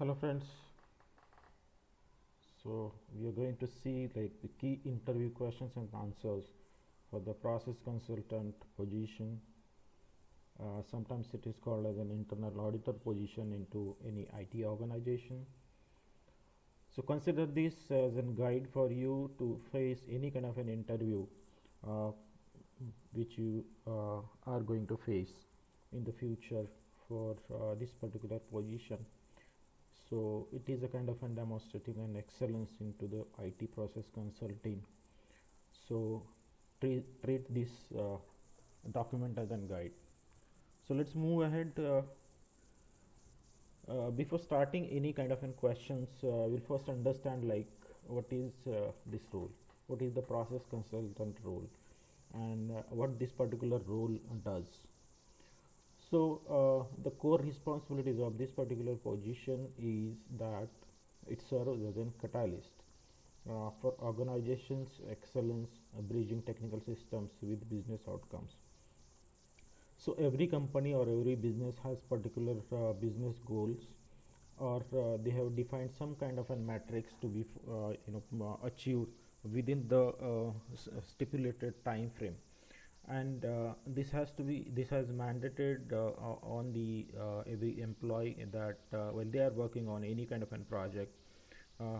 Hello friends, so we are going to see like the key interview questions and answers for the process consultant position. Sometimes it is called as an internal auditor position into any IT organization. So consider this as a guide for you to face any kind of an interview uh, which you are going to face in the future for this particular position. So it is a kind of a demonstrating an excellence into the IT process consulting. So treat this document as a guide. So let's move ahead. Before starting any kind of questions, we'll first understand like what is this role, what is the process consultant role, and what this particular role does. So the core responsibilities of this particular position is that it serves as a catalyst for organizations excellence, bridging technical systems with business outcomes. So every company or every business has particular business goals, or they have defined some kind of a matrix to be achieved within the stipulated time frame. And this has mandated on the every employee that when they are working on any kind of a project, uh,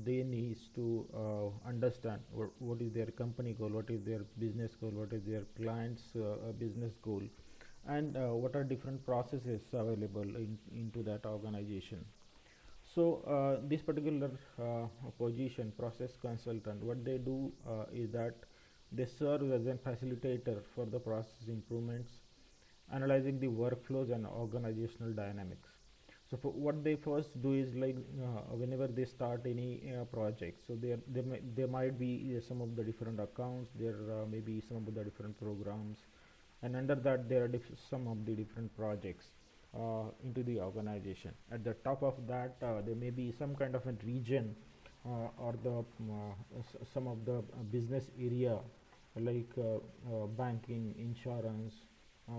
they needs to understand what is their company goal, what is their business goal, what is their client's business goal, and what are different processes available into that organization. So this particular position, process consultant, what they do is that they serve as a facilitator for the process improvements, analyzing the workflows and organizational dynamics. So for what they first do is like whenever they start any project, so there might be some of the different accounts, there may be some of the different programs, and under that there are some of the different projects into the organization. At the top of that, there may be some kind of a region or the some of the business area like banking, insurance,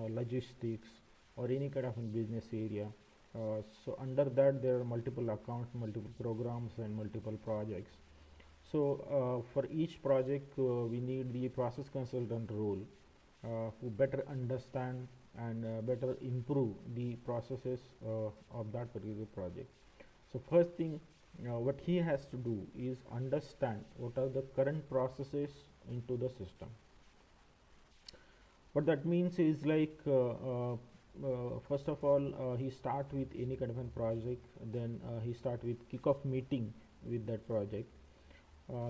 logistics, or any kind of a business area. So under that there are multiple accounts, multiple programs, and multiple projects. So for each project we need the process consultant role who better understand and better improve the processes of that particular project. So first thing what he has to do is understand what are the current processes into the system. What that means is like first of all he start with any kind of a project, then he start with kick-off meeting with that project.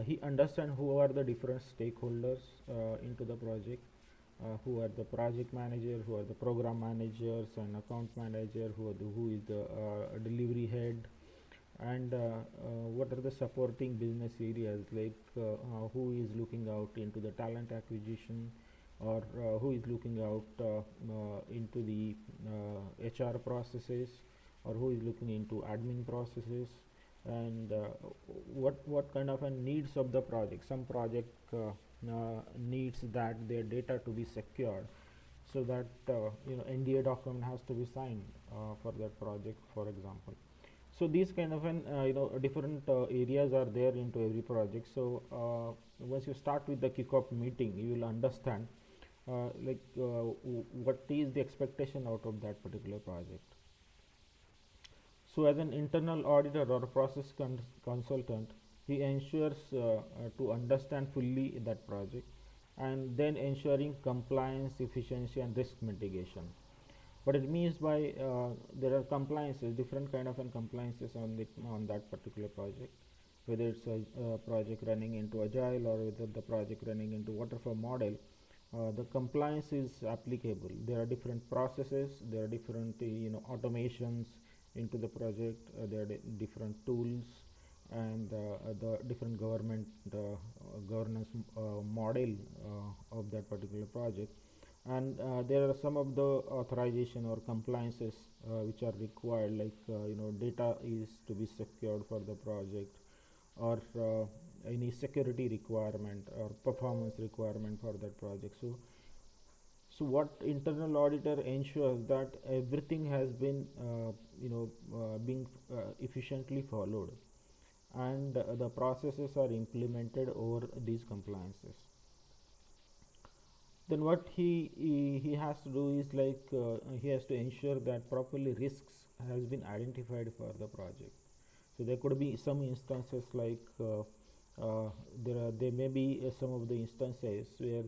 He understand who are the different stakeholders into the project, who are the project manager, who are the program managers and account manager, who is the delivery head, and what are the supporting business areas like who is looking out into the talent acquisition, or who is looking out into the HR processes, or who is looking into admin processes, and what kind of a needs of the project. Some project needs that their data to be secured, so that NDA document has to be signed for that project, for example. So these kind of an different areas are there into every project. So once you start with the kickoff meeting, you will understand what is the expectation out of that particular project. So as an internal auditor or process consultant, he ensures to understand fully that project, and then ensuring compliance, efficiency, and risk mitigation. What it means by there are compliances, different kind of compliances on that particular project, whether it's a project running into agile or whether the project running into waterfall model. The compliance is applicable. There are different processes, there are different automations into the project, there are different tools, and the different government governance model of that particular project. And there are some of the authorization or compliances which are required, like data is to be secured for the project, or any security requirement or performance requirement for that project. So So what internal auditor ensures that everything has been being efficiently followed, and the processes are implemented over these compliances. Then what he has to do is he has to ensure that properly risks has been identified for the project. So there could be some instances there may be some of the instances where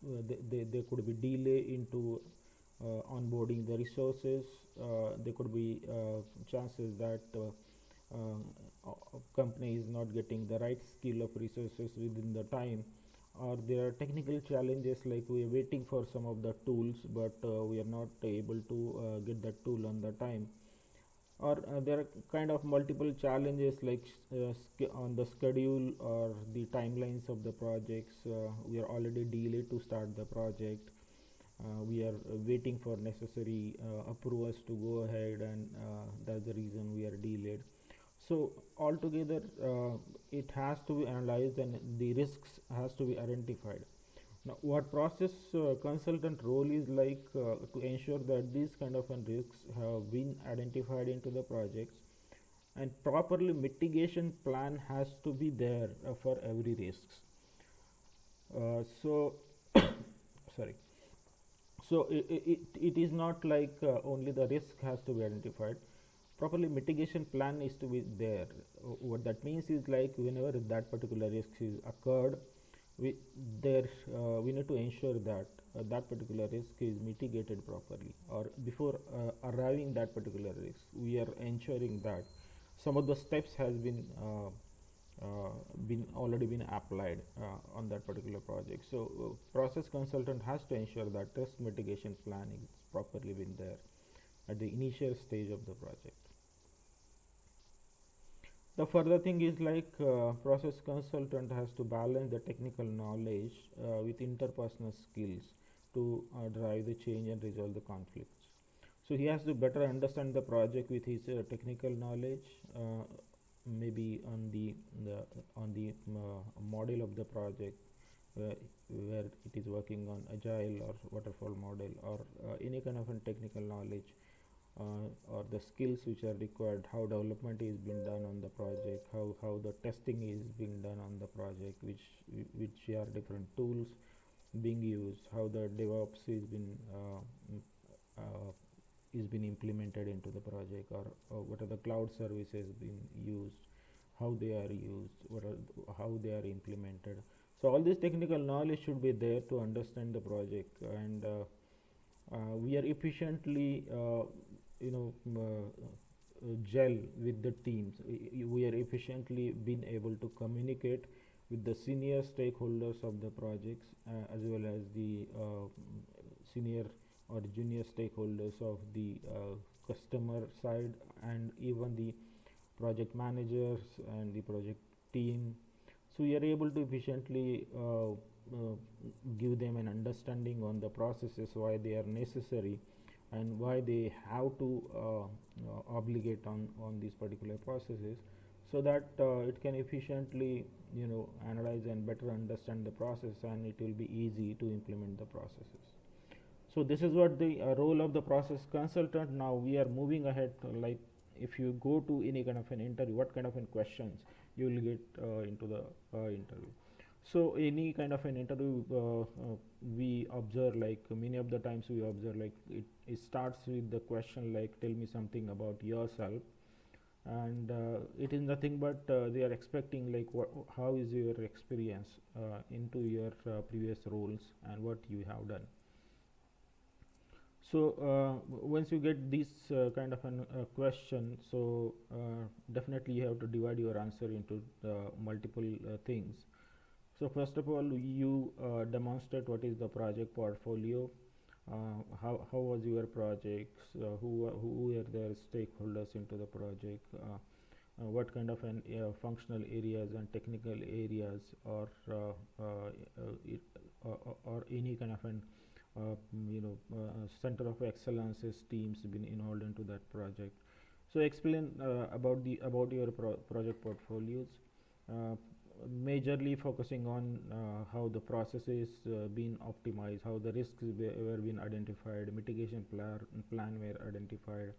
there could be delay into onboarding the resources. There could be chances that company is not getting the right skill of resources within the time, or there are technical challenges like we are waiting for some of the tools, but we are not able to get that tool on the time, or there are kind of multiple challenges on the schedule or the timelines of the projects. We are already delayed to start the project. We are waiting for necessary approvals to go ahead, and that's the reason we are delayed. So altogether, it has to be analyzed and the risks has to be identified. Now, what process consultant role is to ensure that these kind of risks have been identified into the projects, and properly mitigation plan has to be there for every risks. So sorry. So it is not only the risk has to be identified. Properly mitigation plan is to be there. What that means is whenever that particular risk is occurred, we we need to ensure that that particular risk is mitigated properly, or before arriving that particular risk, we are ensuring that some of the steps has been already been applied on that particular project. So process consultant has to ensure that risk mitigation plan is properly been there at the initial stage of the project. The further thing is process consultant has to balance the technical knowledge with interpersonal skills to drive the change and resolve the conflicts. So he has to better understand the project with his technical knowledge, maybe on the model of the project, where it is working on agile or waterfall model, or any kind of a technical knowledge, or the skills which are required, how development is being done on the project, how the testing is being done on the project, which are different tools being used, how the DevOps is been implemented into the project, or what are the cloud services being used, how they are used, how they are implemented. So all this technical knowledge should be there to understand the project, and we are efficiently gel with the teams. We are efficiently been able to communicate with the senior stakeholders of the projects, as well as the senior or junior stakeholders of the customer side, and even the project managers and the project team. So we are able to efficiently give them an understanding on the processes, why they are necessary, and why they have to obligate on these particular processes, so that it can efficiently analyze and better understand the process, and it will be easy to implement the processes. So this is what the role of the process consultant. Now we are moving ahead, if you go to any kind of an interview, what kind of questions you will get into the interview. So any kind of an interview, we observe many of the times we observe it starts with the question tell me something about yourself, and it is nothing but they are expecting how is your experience into your previous roles and what you have done. So once you get this kind of a question, so definitely you have to divide your answer into multiple things. So first of all, you demonstrate what is the project portfolio, how was your projects, who were their stakeholders into the project, what kind of functional areas and technical areas, or any kind of an center of excellences teams been involved into that project. So explain about your project portfolios. majorly focusing on how the process is being optimized, how the risks were being identified, mitigation plan were identified,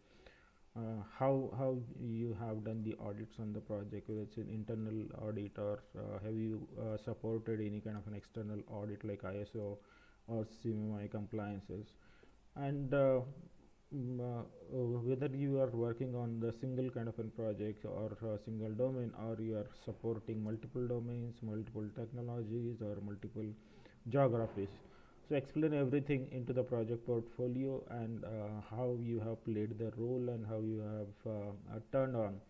how you have done the audits on the project, whether it's an internal audit or have you supported any kind of an external audit like ISO or CMMI compliances, and whether you are working on the single kind of a project or a single domain, or you are supporting multiple domains, multiple technologies, or multiple geographies. So explain everything into the project portfolio, and how you have played the role, and how you have turned on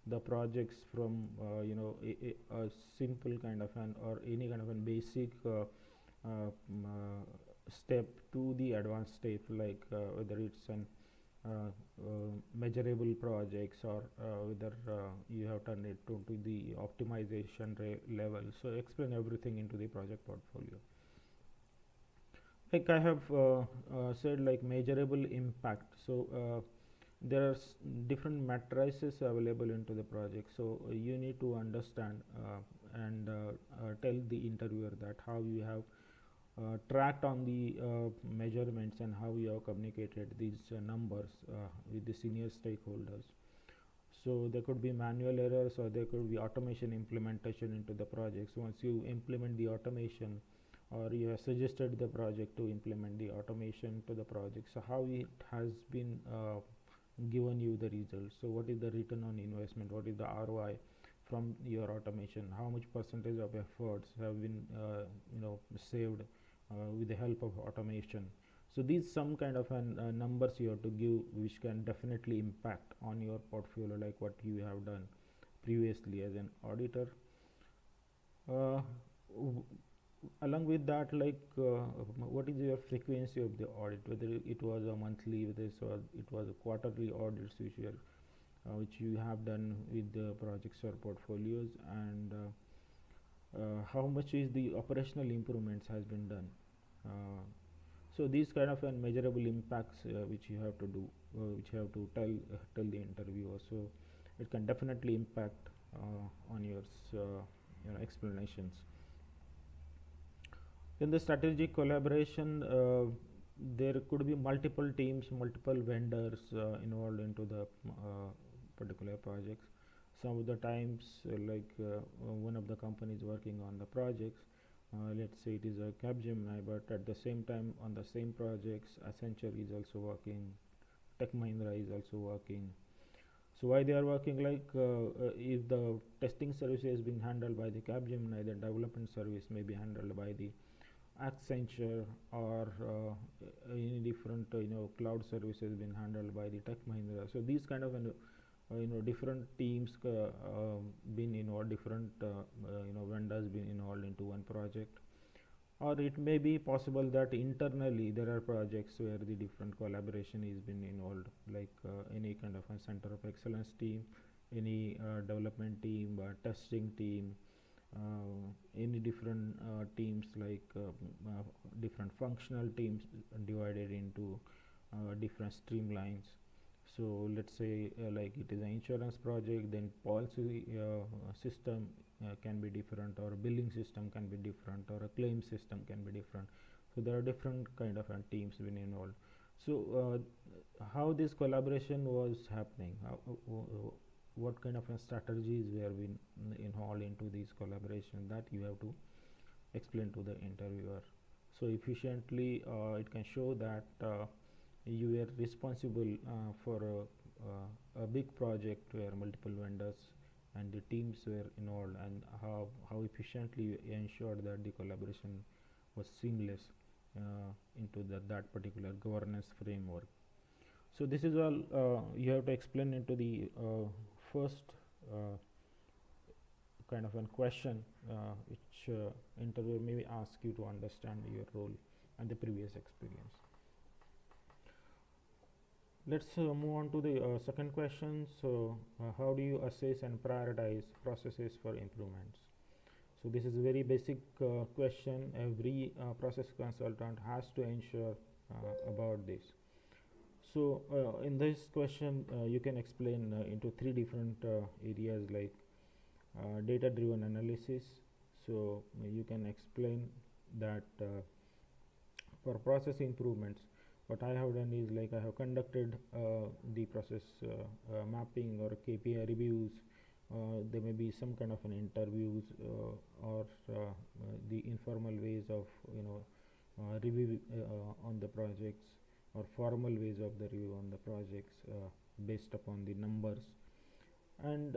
the projects from a simple kind of an or any kind of a basic step to the advanced step, like whether it's an measurable projects, or whether you have turned it to the optimization level. So explain everything into the project portfolio. Like I have said, like measurable impact. So there are different matrices available into the project, so you need to understand and tell the interviewer that how you have tracked on the measurements, and how you have communicated these numbers with the senior stakeholders. So there could be manual errors, or there could be automation implementation into the projects. Once you implement the automation, or you have suggested the project to implement the automation to the project, so how it has been given you the results. So what is the return on investment, what is the ROI from your automation, how much percentage of efforts have been saved with the help of automation. So these some kind of numbers you have to give, which can definitely impact on your portfolio, like what you have done previously as an auditor. Along with that, like what is your frequency of the audit, whether it was a monthly, whether it was a quarterly audits which you have done with the projects or portfolios, and how much is the operational improvements has been done. So these kind of measurable impacts which you have to do, which you have to tell the interviewer. So it can definitely impact on your explanations. In the strategic collaboration, there could be multiple teams, multiple vendors involved into the particular projects. Some of the times, one of the companies working on the projects, let's say it is a Capgemini, but at the same time on the same projects, Accenture is also working, Tech Mahindra is also working. So why they are working, like if the testing service is being handled by the Capgemini, the development service may be handled by the Accenture, or any different cloud services being handled by the Tech Mahindra. So these kind of different teams been involved, different vendors been involved into one project. Or it may be possible that internally there are projects where the different collaboration is been involved, like any kind of a center of excellence team, any development team, testing team, any different teams, like different functional teams divided into different streamlines. So let's say like it is an insurance project, then policy system can be different, or billing system can be different, or a claim system can be different. So there are different kind of teams been involved. So how this collaboration was happening, what kind of strategies were being involved into this collaboration, that you have to explain to the interviewer. So efficiently it can show that you were responsible for a big project where multiple vendors and the teams were involved, and how efficiently you ensured that the collaboration was seamless into that particular governance framework. So this is all you have to explain into the first kind of a question which interviewer may ask you to understand your role and the previous experience. Let's move on to the second question. So how do you assess and prioritize processes for improvements? So this is a very basic question. Every process consultant has to ensure about this. So in this question you can explain into three different areas, like data driven analysis. So you can explain that for process improvements, what I have done is like I have conducted the process mapping or KPI reviews. There may be some kind of an interviews or the informal ways of review on the projects, or formal ways of the review on the projects based upon the numbers, and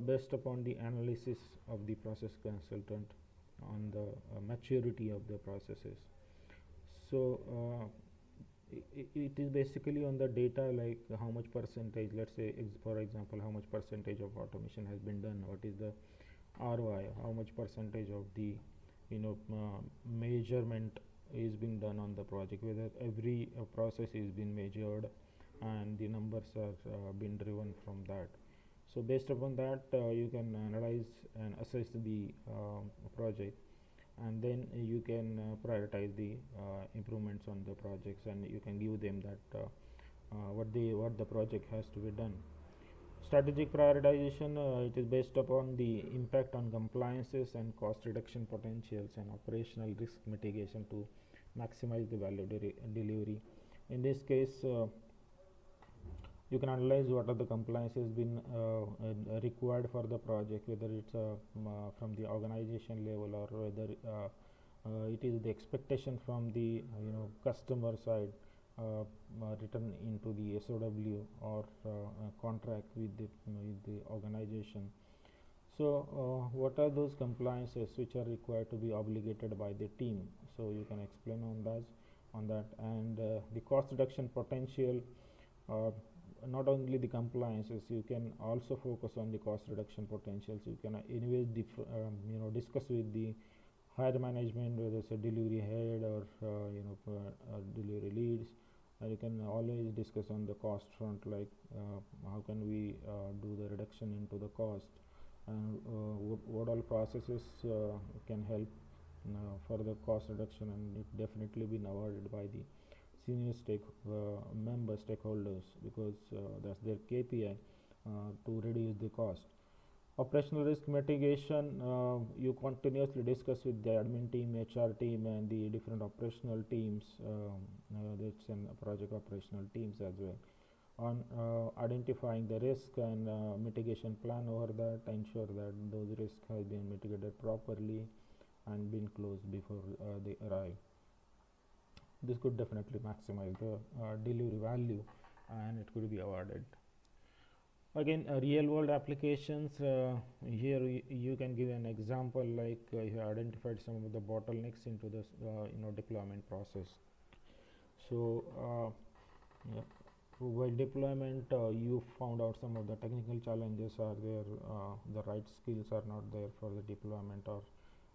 based upon the analysis of the process consultant on the maturity of the processes. So it is basically on the data, like how much percentage, let's say for example, how much percentage of automation has been done, what is the ROI, how much percentage of the measurement is being done on the project, whether every process is being measured and the numbers are being driven from that. So based upon that you can analyze and assess the project, and then you can prioritize the improvements on the projects, and you can give them that what the project has to be done. Strategic prioritization, it is based upon the impact on compliances and cost reduction potentials and operational risk mitigation to maximize the value delivery. In this case, you can analyze what are the compliances been required for the project, whether it's from the organization level, or whether it is the expectation from the customer side written into the SOW or contract with the organization. So what are those compliances which are required to be obligated by the team? So you can explain on that, and the cost reduction potential. Not only the compliances, you can also focus on the cost reduction potentials. You can anyways discuss with the higher management, whether it's a delivery head or delivery leads. You can always discuss on the cost front, like how can we do the reduction into the cost, and what all processes can help for the cost reduction, and it definitely been awarded by the senior stakeholders, because that's their KPI to reduce the cost. Operational risk mitigation, you continuously discuss with the admin team, HR team, and the different operational teams, that's in project operational teams as well, on identifying the risk and mitigation plan over that, ensure that those risks have been mitigated properly and been closed before they arrive. This could definitely maximize the delivery value, and it could be awarded. Again, real world applications, here you can give an example, like you have identified some of the bottlenecks into this deployment process. So while deployment, you found out some of the technical challenges are there, the right skills are not there for the deployment, or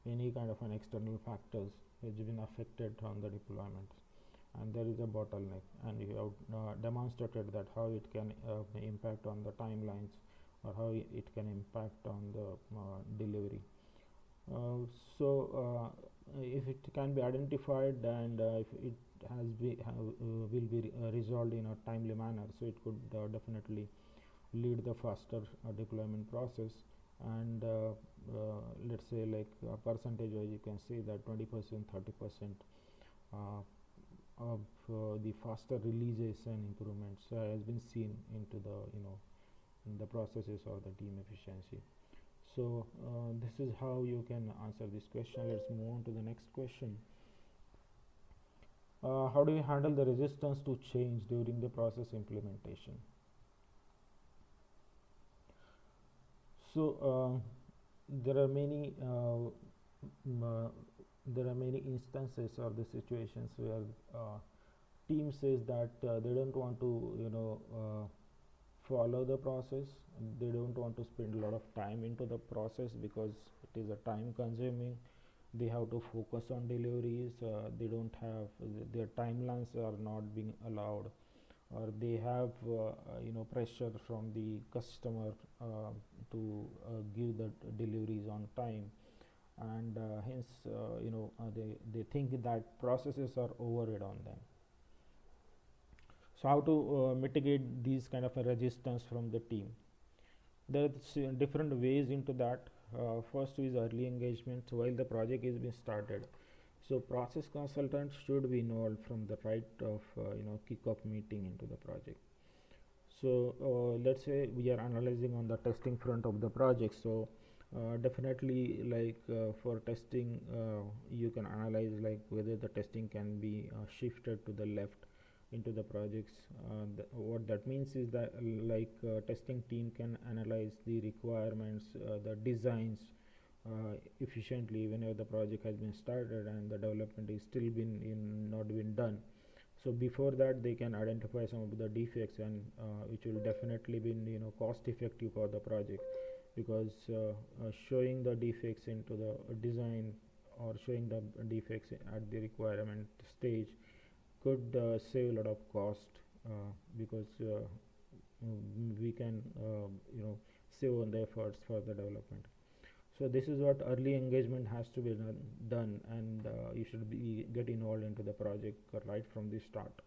any kind of an external factors which have been affected on the deployments, and there is a bottleneck, and you have demonstrated that how it can impact on the timelines, or how it can impact on the delivery. So if it can be identified, and if it will be resolved in a timely manner, so it could definitely lead the faster deployment process. And let's say, like percentage wise, you can say that 20%, 30% of the faster releases and improvements has been seen into the in the processes or the team efficiency. So this is how you can answer this question. Let's move on to the next question. How do you handle the resistance to change during the process implementation? So there are many instances or the situations where team says that they don't want to follow the process. They don't want to spend a lot of time into the process, because it is a time consuming. They have to focus on deliveries. They don't have their timelines are not being allowed, or they have pressure from the customer to give the deliveries on time, and hence they think that processes are overhead on them. So how to mitigate these kind of a resistance from the team? There are different ways into that. First is early engagement while the project is being started. So process consultant should be involved from the right of kickoff meeting into the project. So let's say we are analyzing on the testing front of the project. So definitely, like for testing, you can analyze like whether the testing can be shifted to the left into the projects. What that means is that testing team can analyze the requirements, the designs efficiently whenever the project has been started and the development is still not been done. So before that they can identify some of the defects, and which will definitely be cost effective for the project, because showing the defects into the design or showing the defects at the requirement stage could save a lot of cost, because we can save on the efforts for the development. So this is what early engagement has to be done, and you should be get involved into the project right from the start.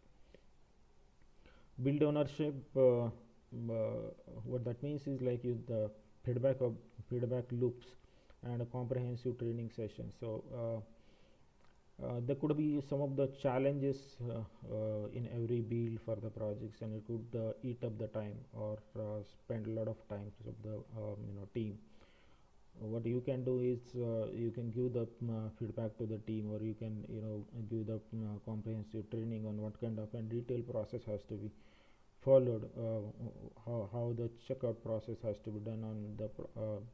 Build ownership, what that means is like the feedback loops and a comprehensive training session. So there could be some of the challenges in every build for the projects, and it could eat up the time or spend a lot of time of the team. What you can do is you can give the feedback to the team, or you can give the comprehensive training on what kind of a detailed process has to be followed, how the checkout process has to be done on the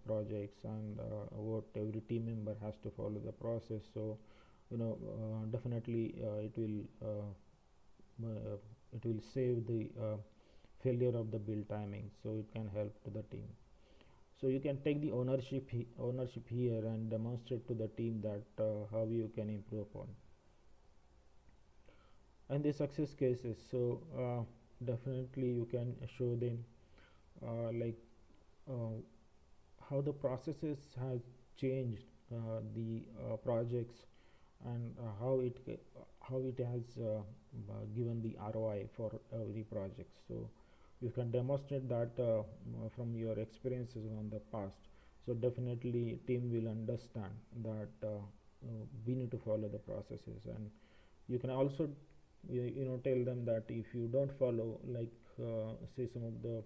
projects, and what every team member has to follow the process. So definitely it will save the failure of the build timing, so it can help to the team. So you can take the ownership here and demonstrate to the team that how you can improve upon. And the success cases, so definitely you can show them how the processes have changed the projects, and how it has given the ROI for every project. So you can demonstrate that from your experiences on the past. So definitely team will understand that we need to follow the processes. And you can also tell them that if you don't follow, say some of the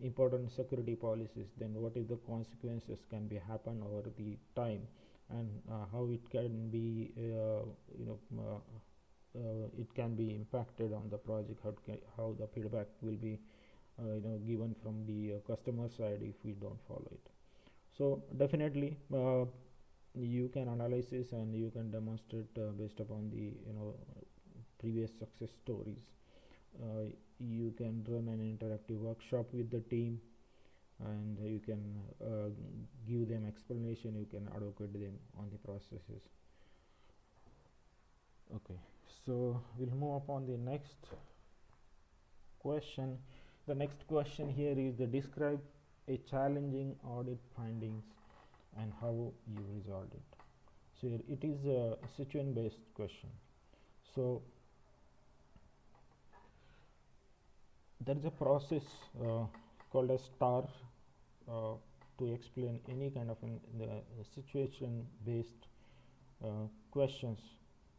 important security policies, then what is the consequences can be happen over the time, and how it can be it can be impacted on the project, how the feedback will be given from the customer side if we don't follow it. So definitely you can analyze this, and you can demonstrate based upon the previous success stories. You can run an interactive workshop with the team, and you can give them explanation, you can advocate them on the processes. Okay, so we'll move upon the next question. The next question here is the describe a challenging audit findings and how you resolved it. So it is a situation based question. So there is a process called a STAR to explain any kind of situation based questions.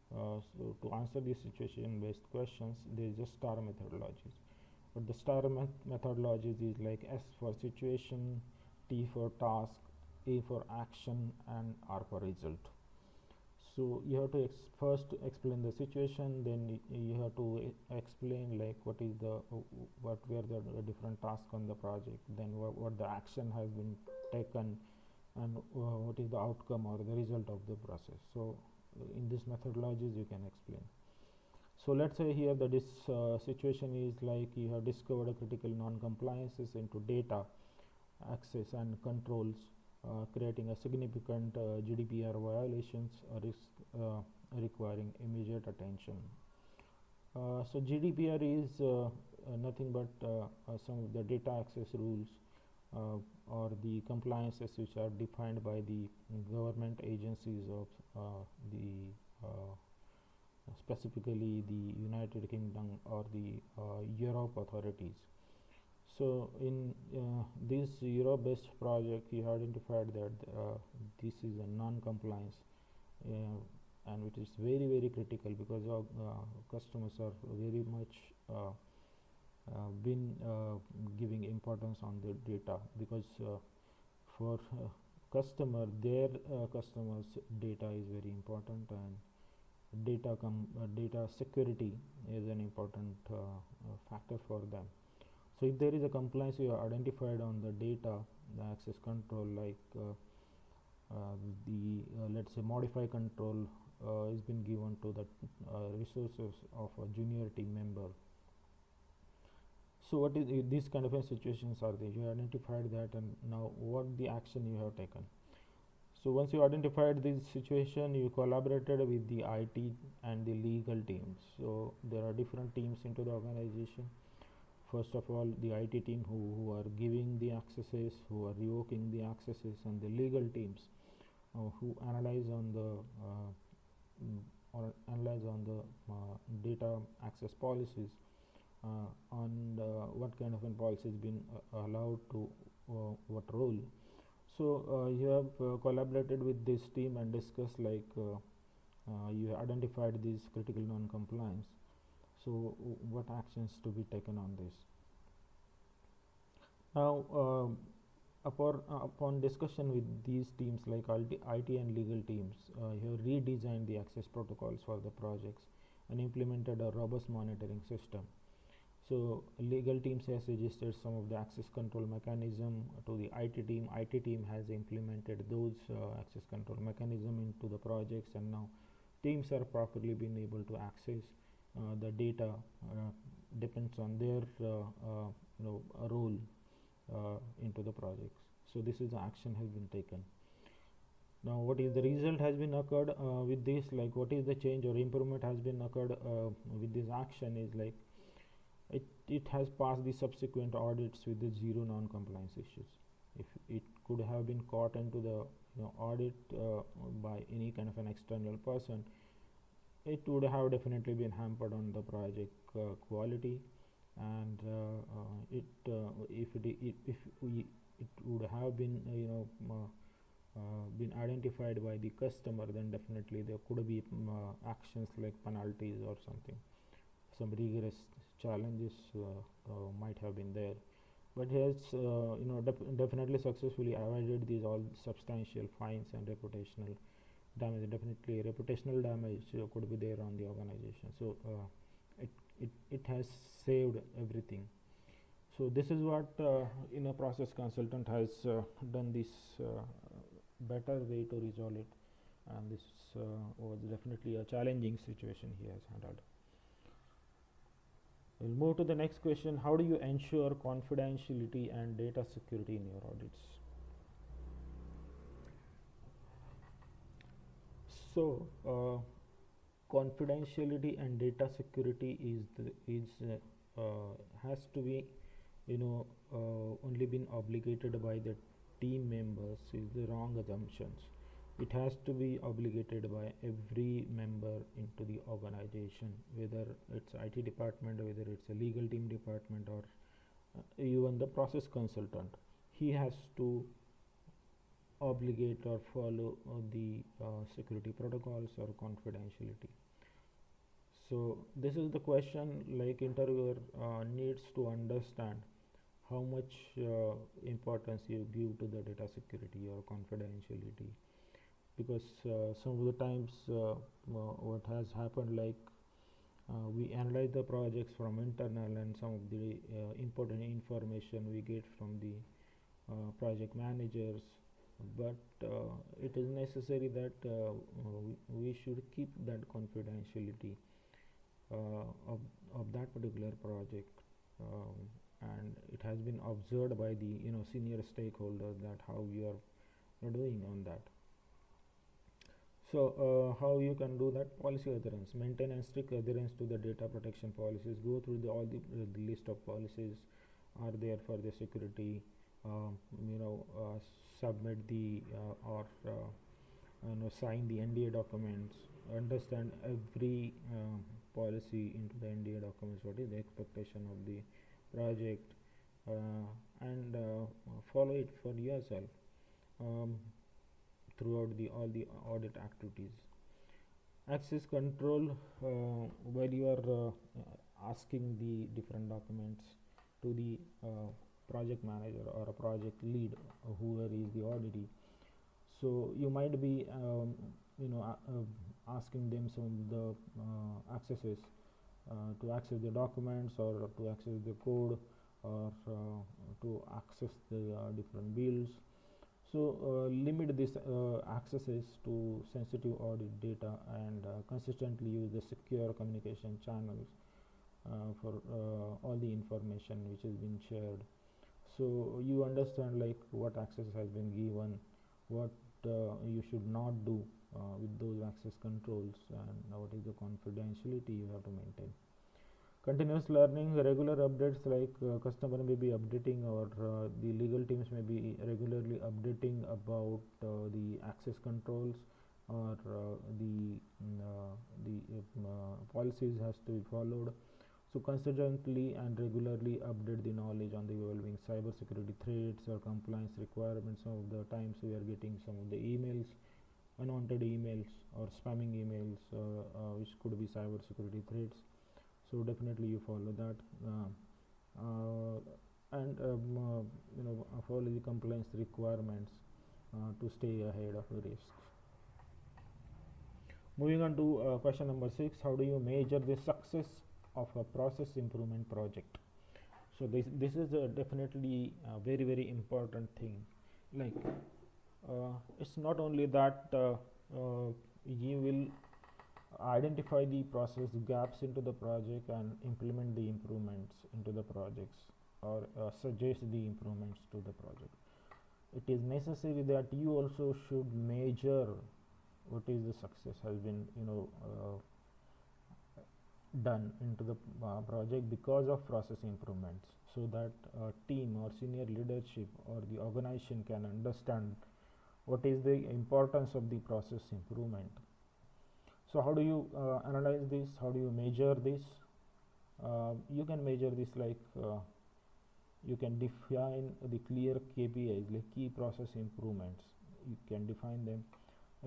So to answer these situation based questions, there is a STAR methodologies. But the STAR methodologies is like S for situation, T for task, A for action, and R for result. So you have to first explain the situation, then you have to explain like what were the different tasks on the project, then what the action has been taken, and what is the outcome or the result of the process. So in this methodologies you can explain. So let's say here that this situation is like you have discovered a critical non-compliances into data access and controls, creating a significant GDPR violations or risk requiring immediate attention. So GDPR is nothing but some of the data access rules or the compliances which are defined by the government agencies of specifically the United Kingdom or the Europe authorities. So in this Euro-based project, you identified that this is a non-compliance, and which is very very critical because our customers are very much been giving importance on the data, because for customer their customers data is very important, and data security is an important factor for them. So if there is a compliance you are identified on the data, the access control, like the let's say modify control is been given to the resources of a junior team member. So what is these kind of situations are there? You identified that, and now what the action you have taken? So once you identified this situation, you collaborated with the IT and the legal teams. So there are different teams into the organization. First of all, the IT team who are giving the accesses, who are revoking the accesses, and the legal teams who analyze on the data access policies, and what kind of a policy has been allowed to what role. So you have collaborated with this team and discussed, like you identified these critical non-compliance. So what actions to be taken on this? Now upon discussion with these teams like IT and legal teams, you have redesigned the access protocols for the projects and implemented a robust monitoring system. So legal teams has suggested some of the access control mechanism to the IT team. IT team has implemented those access control mechanism into the projects, and now teams are properly being able to access the data depends on their role into the projects. So this is the action has been taken. Now what is the result has been occurred with this, like what is the change or improvement has been occurred with this action is like it has passed the subsequent audits with the zero non-compliance issues. If it could have been caught into the audit by any kind of an external person, it would have definitely been hampered on the project quality, and it would have been been identified by the customer, then definitely there could be actions like penalties or something, some rigorous challenges might have been there. But he has definitely successfully avoided these all substantial fines and reputational damage. Definitely reputational damage could be there on the organization. So it has saved everything. So this is what process consultant has done this better way to resolve it, and this was definitely a challenging situation he has handled. We'll move to the next question. How do you ensure confidentiality and data security in your audits? So confidentiality and data security has to be only been obligated by the team members is the wrong assumptions. It has to be obligated by every member into the organization, whether it's IT department, whether it's a legal team department, or even the process consultant. He has to obligate or follow the security protocols or confidentiality. So this is the question, like interviewer needs to understand how much importance you give to the data security or confidentiality, because some of the times what has happened, like we analyze the projects from internal, and some of the important information we get from the project managers, but it is necessary that we should keep that confidentiality of that particular project, and it has been observed by the senior stakeholders that how you are doing on that. So how you can do that? Policy adherence. Maintain and strict adherence to the data protection policies. Go through all the list of policies are there for the security. Submit the or sign the NDA documents. Understand every policy into the NDA documents. What is the expectation of the project, and follow it for yourself um, throughout all the audit activities. Access control, while you are asking the different documents to the project manager or a project lead, whoever is the auditee. So you might be asking them some of the accesses to access the documents or to access the code or to access the different bills. So limit these accesses to sensitive audit data and consistently use the secure communication channels for all the information which has been shared. So you understand like what access has been given, what you should not do with those access controls, and what is the confidentiality you have to maintain. Continuous learning, regular updates, like customer may be updating or the legal teams may be regularly updating about the access controls or the policies has to be followed. So consistently and regularly update the knowledge on the evolving cybersecurity threats or compliance requirements. Some of the times we are getting some of the emails, unwanted emails or spamming emails, which could be cybersecurity threats. So definitely you follow that, and follow the compliance requirements to stay ahead of the risks. Moving on to question number 6, how do you measure the success of a process improvement project? So this is definitely a very important thing. Like it's not only that you will identify the process gaps into the project and implement the improvements into the projects, or suggest the improvements to the project. It is necessary that you also should measure what is the success has been done into the project because of process improvements, so that team or senior leadership or the organization can understand what is the importance of the process improvement. So how do you analyze this? How do you measure this? You can measure this like you can define the clear KPIs, like key process improvements. You can define them.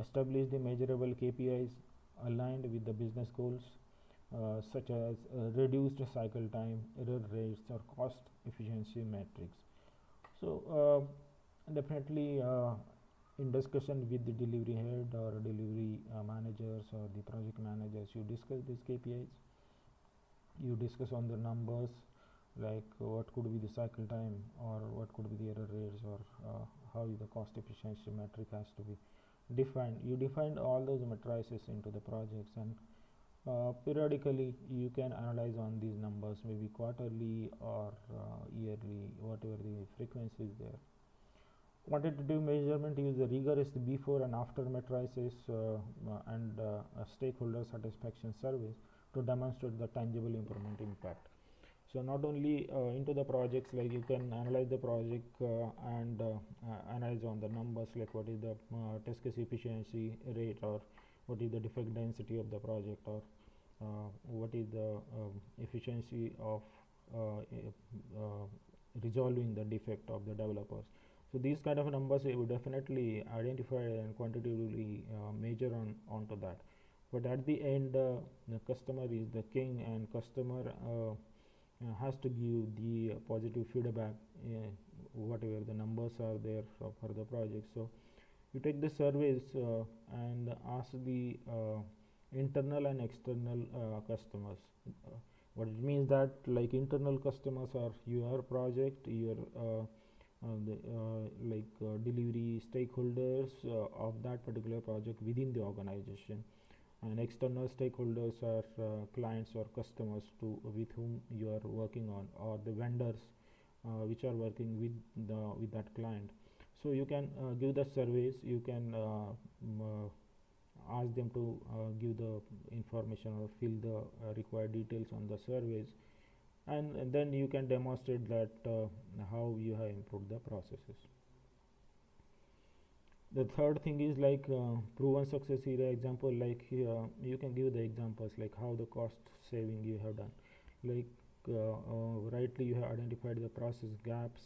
Establish the measurable KPIs aligned with the business goals, such as reduced cycle time, error rates, or cost efficiency metrics. So definitely in discussion with the delivery head or delivery managers or the project managers, you discuss these KPIs. You discuss on the numbers, like what could be the cycle time, or what could be the error rates, or how the cost efficiency metric has to be defined. You defined all those matrices into the projects, and periodically you can analyze on these numbers, maybe quarterly or yearly, whatever the frequency is there. Quantitative measurement is the rigorous before and after matrices and stakeholder satisfaction surveys to demonstrate the tangible improvement impact. So not only into the projects, like you can analyze the project and analyze on the numbers, like what is the test case efficiency rate, or what is the defect density of the project, or what is the efficiency of resolving the defect of the developers. So these kind of numbers you would definitely identify and quantitatively measure onto that. But at the end, the customer is the king, and customer has to give the positive feedback, whatever the numbers are there for the project. So you take the surveys and ask the internal and external customers. What it means that, like, internal customers are your project, your delivery stakeholders of that particular project within the organization, and external stakeholders are clients or customers with whom you are working on, or the vendors which are working with that client. So you can give the surveys, you can ask them to give the information or fill the required details on the surveys, and then you can demonstrate that how you have improved the processes. The third thing is like proven success area example. Like you can give the examples, like how the cost saving you have done. Like rightly you have identified the process gaps,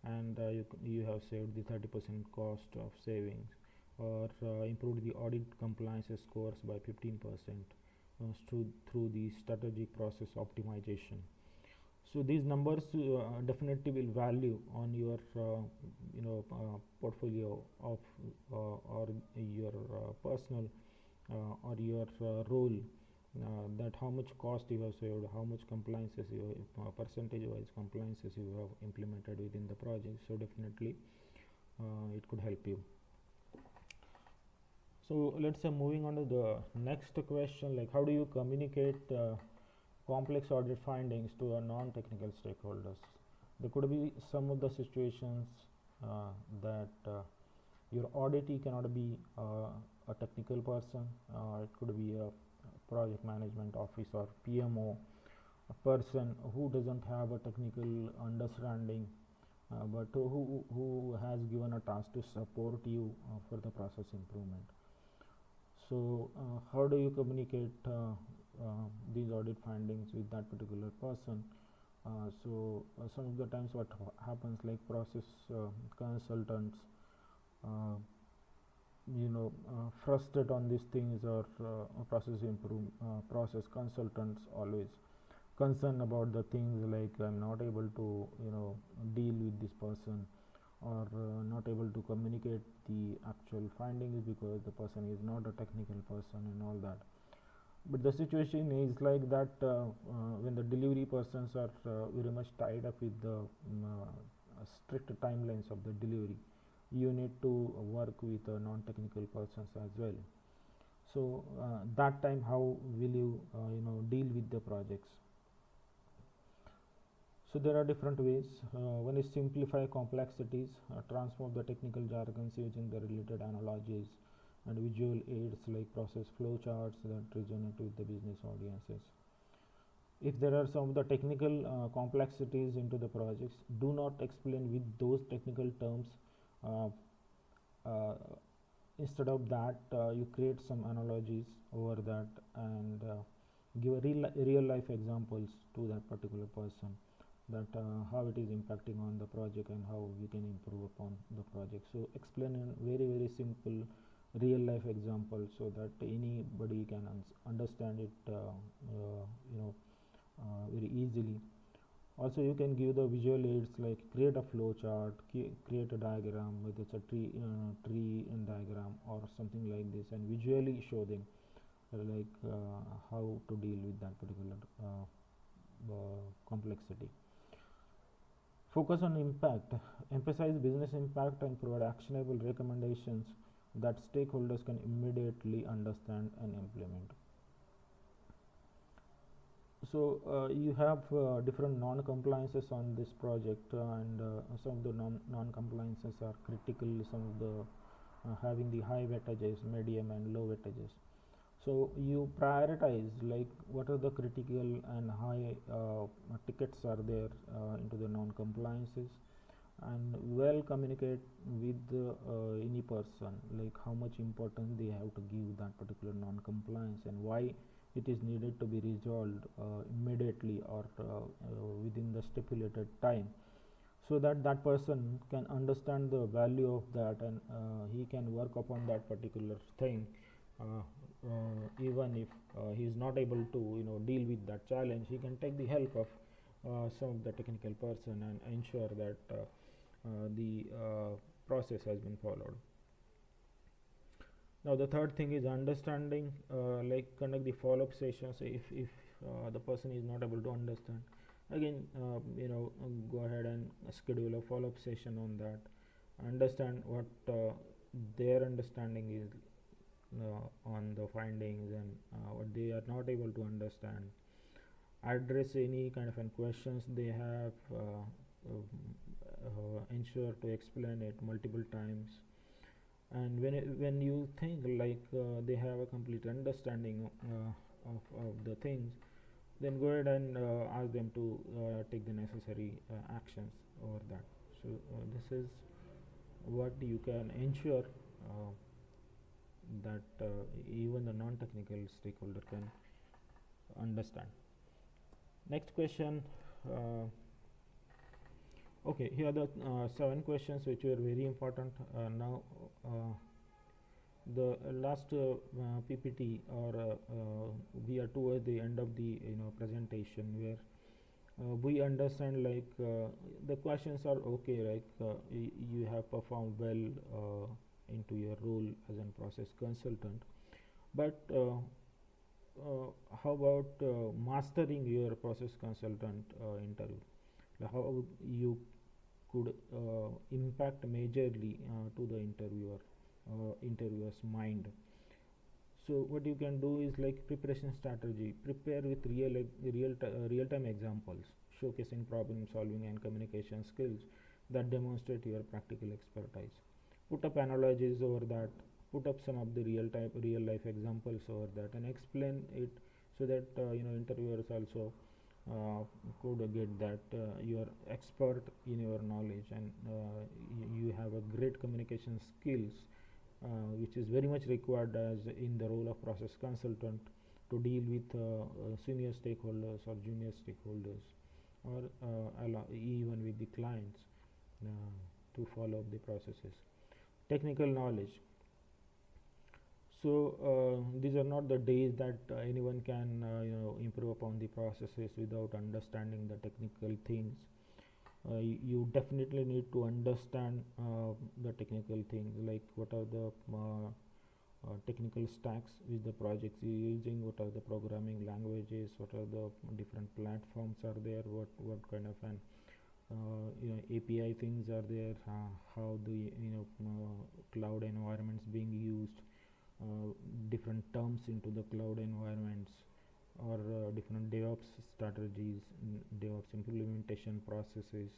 and you have saved the 30% cost of savings, or improved the audit compliance scores by 15% through the strategic process optimization. So these numbers definitely will value on your portfolio of or your personal or your role, that how much cost you have saved, how much compliances you percentage wise compliances you have implemented within the project. So definitely it could help you. So let's say moving on to the next question, like how do you communicate complex audit findings to a non-technical stakeholders? There could be some of the situations that your auditee cannot be a technical person. It could be a project management office or PMO, a person who doesn't have a technical understanding, but who has given a task to support you for the process improvement. So how do you communicate these audit findings with that particular person? Some of the times what happens, like process consultants frustrate on these things, or process consultants always concerned about the things like I'm not able to deal with this person, or not able to communicate the actual findings because the person is not a technical person and all that. But the situation is like that when the delivery persons are very much tied up with the strict timelines of the delivery, you need to work with non-technical persons as well. So that time how will you deal with the projects? So there are different ways. One is simplify complexities, transform the technical jargons using the related analogies and visual aids like process flow charts that resonate with the business audiences. If there are some of the technical complexities into the projects, do not explain with those technical terms. Instead of that, you create some analogies over that, and give a real life examples to that particular person, that how it is impacting on the project and how we can improve upon the project. So explain in very simple real life example so that anybody can understand it very easily. Also you can give the visual aids like create a flow chart, create a diagram, whether it's a tree and diagram or something like this, and visually show them how to deal with that particular complexity. Focus on impact, emphasize business impact and provide actionable recommendations that stakeholders can immediately understand and implement. So you have different non-compliances on this project, and some of the non-compliances are critical, some of the having the high weightages, medium and low weightages. So you prioritize like what are the critical and high tickets are there into the non-compliances, and well communicate with any person like how much importance they have to give that particular non-compliance and why it is needed to be resolved immediately or within the stipulated time, so that that person can understand the value of that, and he can work upon that particular thing, even if he is not able to deal with that challenge. He can take the help of some of the technical person and ensure that the process has been followed. Now the third thing is understanding, like conduct the follow-up sessions. If the person is not able to understand, again go ahead and schedule a follow-up session on that, understand what their understanding is on the findings, and what they are not able to understand, address any kind of questions they have, ensure to explain it multiple times, and when you think like they have a complete understanding of the things, then go ahead and ask them to take the necessary actions over that. So this is what you can ensure that even the non-technical stakeholder can understand. Next question. uh, okay, here are the 7 questions which were very important. Now the last PPT, or we are towards the end of the presentation, where we understand like the questions are okay, like you have performed well into your role as a process consultant, but how about mastering your process consultant interview? Like how you could impact majorly to the interviewer's mind. So what you can do is like preparation strategy. Prepare with real time examples, showcasing problem solving and communication skills that demonstrate your practical expertise. Put up analogies over that. Put up some of the real life examples over that, and explain it so that interviewers also uh, could get that you are expert in your knowledge, and you have a great communication skills, which is very much required as in the role of process consultant, to deal with senior stakeholders or junior stakeholders, or even with the clients, to follow up the processes. Technical knowledge. So these are not the days that anyone can improve upon the processes without understanding the technical things. You definitely need to understand the technical things, like what are the technical stacks which the projects you're using, what are the programming languages, what are the different platforms are there, what kind of an API things are there, how the cloud environments being used, different terms into the cloud environments, or different DevOps strategies, DevOps implementation processes,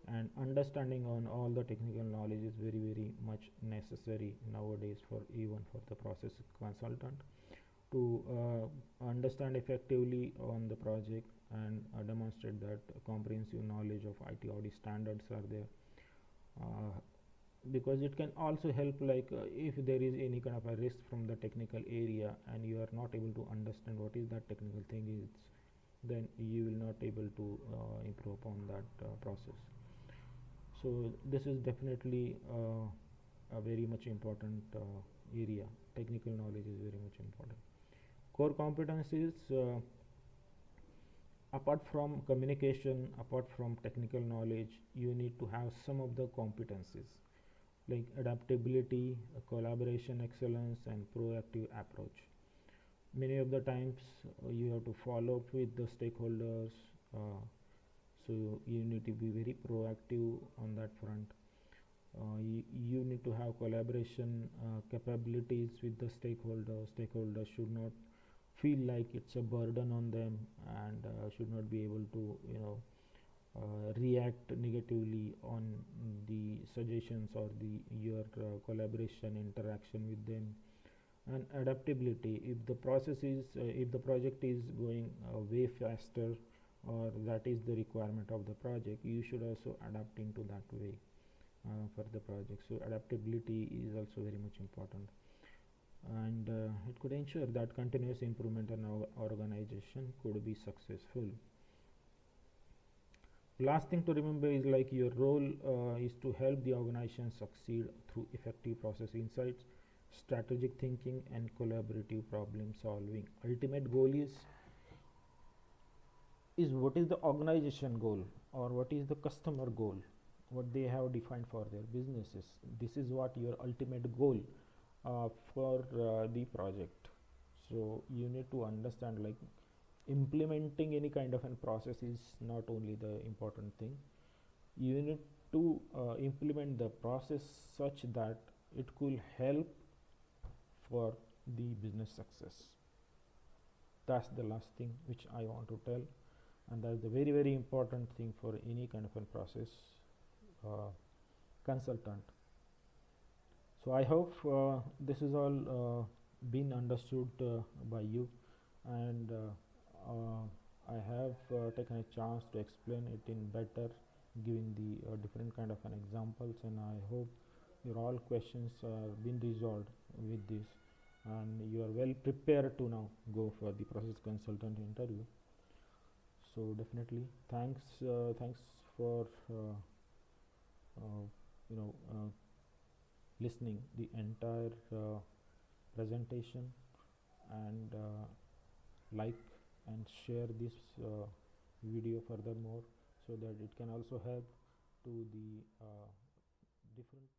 and understanding on all the technical knowledge is very much necessary nowadays, for even for the process consultant, to understand effectively on the project, and demonstrate that comprehensive knowledge of IT audit standards are there. uh, because it can also help, like if there is any kind of a risk from the technical area and you are not able to understand what is that technical thing is, then you will not able to improve upon that process. So this is definitely a very much important area. Technical knowledge is very much important. Core competencies, apart from communication, apart from technical knowledge, you need to have some of the competencies, like adaptability, collaboration excellence, and proactive approach. Many of the times you have to follow up with the stakeholders, uh, so you need to be very proactive on that front. You need to have collaboration capabilities with the stakeholders. Stakeholders should not feel like it's a burden on them, and should not be able to react negatively on the suggestions or the your collaboration interaction with them. And adaptability, if the process is if the project is going way faster, or that is the requirement of the project, you should also adapt into that way for the project. So adaptability is also very much important, and it could ensure that continuous improvement in our organization could be successful. Last thing to remember is like your role is to help the organization succeed through effective process insights, strategic thinking, and collaborative problem solving. Ultimate goal is what is the organization goal, or what is the customer goal, what they have defined for their businesses. This is what your ultimate goal for the project. So you need to understand, like implementing any kind of a process is not only the important thing. You need to implement the process such that it could help for the business success. That's the last thing which I want to tell, and that's the very important thing for any kind of a process consultant. So I hope this is all been understood by you, and I have taken a chance to explain it in better, giving the different kind of an examples, and I hope your all questions have been resolved with this, and you are well prepared to now go for the process consultant interview. So definitely thanks for uh, you know listening the entire presentation, and like and share this video furthermore, so that it can also help to the different